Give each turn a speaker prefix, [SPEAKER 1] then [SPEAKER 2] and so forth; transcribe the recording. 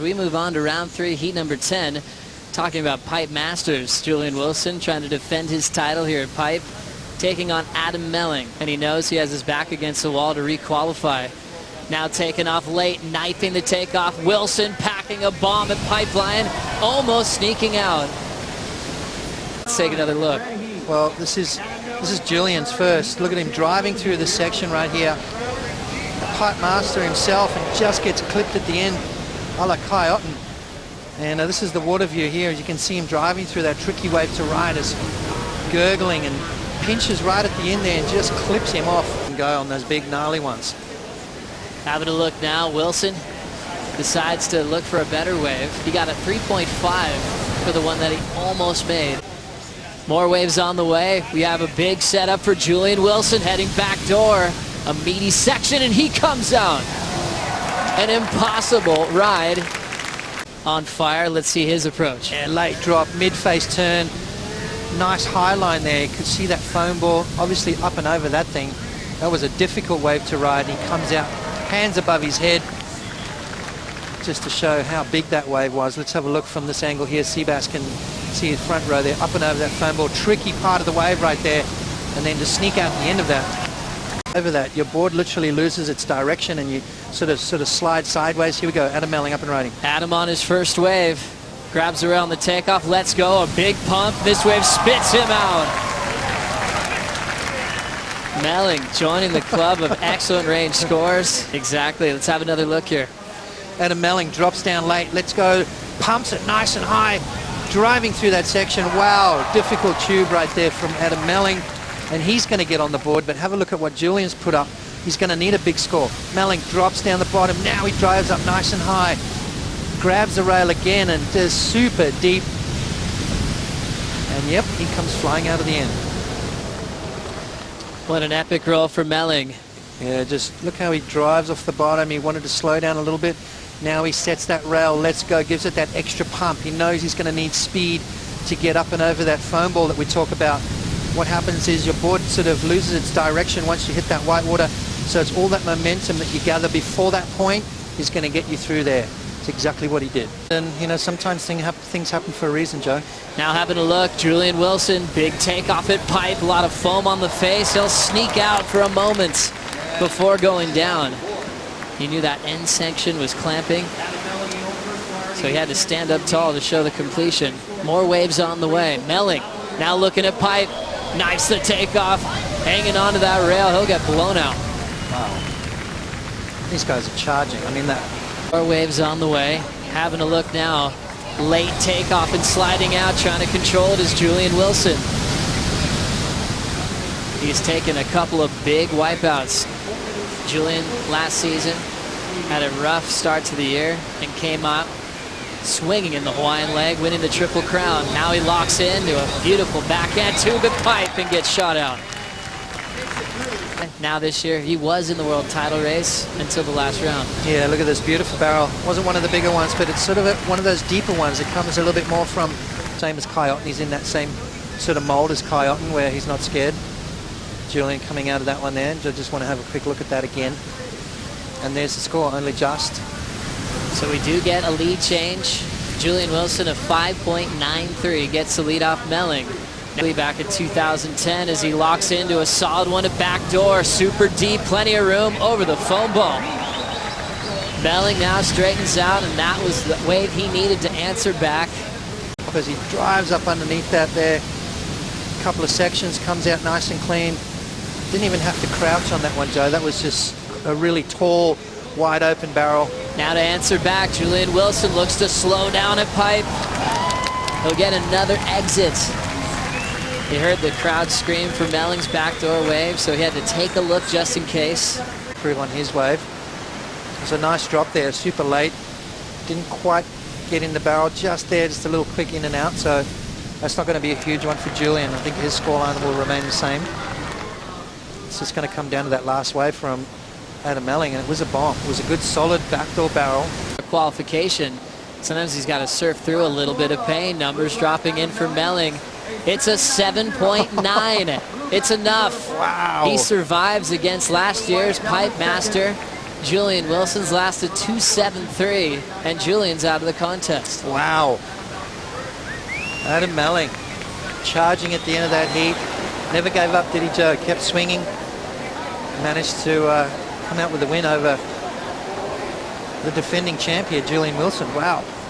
[SPEAKER 1] as we move on to round 3, heat number 10. Talking about Pipe Masters, Julian Wilson trying to defend his title here at Pipe, taking on Adam Melling, and he knows he has his back against the wall to requalify. Now taking off late, knifing the takeoff. Wilson packing a bomb at Pipeline, almost sneaking out. Let's take another look.
[SPEAKER 2] Well, this is Julian's first. Look at him driving through the section right here. The Pipe Master himself, and just gets clipped at the end, a la Kai Otten. And this is the water view here. As you can see him driving through that tricky wave to riders, gurgling, and pinches right at the end there and just clips him off and go on those big gnarly ones.
[SPEAKER 1] Having a look now, Wilson decides to look for a better wave. He got a 3.5 for the one that he almost made. More waves on the way. We have a big setup for Julian Wilson heading back door. A meaty section, and he comes out. An impossible ride. On fire. Let's see his approach.
[SPEAKER 2] Yeah, late drop, mid-face turn. Nice high line there. You could see that foam ball obviously up and over that thing. That was a difficult wave to ride. He comes out, hands above his head, just to show how big that wave was. Let's have a look from this angle here. Seabass can see his front row there, up and over that foam ball. Tricky part of the wave right there. And then to sneak out the end of that. Over that, your board literally loses its direction and you sort of slide sideways. Here we go, Adam Melling up and riding.
[SPEAKER 1] Adam on his first wave, grabs around the takeoff, lets go, a big pump. This wave spits him out. Melling joining the club of excellent range scores. Exactly, let's have another look here.
[SPEAKER 2] Adam Melling drops down late, let's go, pumps it nice and high, driving through that section. Wow, difficult tube right there from Adam Melling. And he's going to get on the board, but have a look at what Julian's put up. He's going to need a big score. Melling drops down the bottom. Now he drives up nice and high. Grabs the rail again and does super deep. And yep, he comes flying out of the end.
[SPEAKER 1] What an epic roll for Melling.
[SPEAKER 2] Yeah, just look how he drives off the bottom. He wanted to slow down a little bit. Now he sets that rail, lets go, gives it that extra pump. He knows he's going to need speed to get up and over that foam ball that we talk about. What happens is your board sort of loses its direction once you hit that white water. So it's all that momentum that you gather before that point is going to get you through there. It's exactly what he did. And, you know, sometimes things happen for a reason, Joe.
[SPEAKER 1] Now having a look, Julian Wilson, big takeoff at Pipe, a lot of foam on the face. He'll sneak out for a moment before going down. He knew that end section was clamping, so he had to stand up tall to show the completion. More waves on the way. Melling now looking at Pipe. Knifes the takeoff, hanging onto that rail. He'll get blown out.
[SPEAKER 2] Wow. These guys are charging. I mean, that.
[SPEAKER 1] More waves on the way. Having a look now. Late takeoff and sliding out. Trying to control it is Julian Wilson. He's taken a couple of big wipeouts. Julian last season had a rough start to the year and came out swinging in the Hawaiian leg, winning the Triple Crown. Now he locks into a beautiful backhand tube at Pipe and gets shot out. Now this year, he was in the world title race until the last round.
[SPEAKER 2] Yeah, look at this beautiful barrel. Wasn't one of the bigger ones, but it's sort of one of those deeper ones. It comes a little bit more from, same as Kai Otten. He's in that same sort of mold as Kai Otten, where he's not scared. Julian coming out of that one there. I just want to have a quick look at that again. And there's the score, only just.
[SPEAKER 1] So we do get a lead change. Julian Wilson of 5.93 gets the lead off Melling. Back in 2010 as he locks into a solid one at back door. Super deep, plenty of room over the foam ball. Melling now straightens out, and that was the wave he needed to answer back.
[SPEAKER 2] As he drives up underneath that there. A couple of sections, comes out nice and clean. Didn't even have to crouch on that one, Joe. That was just a really tall, wide open barrel.
[SPEAKER 1] Now to answer back, Julian Wilson looks to slow down at Pipe. He'll get another exit. He heard the crowd scream for Melling's backdoor wave, so he had to take a look just in case.
[SPEAKER 2] Improve on his wave. It was a nice drop there, super late. Didn't quite get in the barrel, just there, just a little quick in and out, so that's not going to be a huge one for Julian. I think his scoreline will remain the same. It's just going to come down to that last wave from Adam Melling, and it was a bomb. It was a good, solid backdoor barrel.
[SPEAKER 1] Qualification. Sometimes he's got to surf through a little bit of pain. Numbers dropping in for Melling. It's a 7.9. It's enough.
[SPEAKER 2] Wow.
[SPEAKER 1] He survives against last year's Pipe Master. Julian Wilson's lasted 2.73, and Julian's out of the contest.
[SPEAKER 2] Wow. Adam Melling charging at the end of that heat. Never gave up, did he, Joe? Kept swinging. Managed to come out with a win over the defending champion, Julian Wilson. Wow.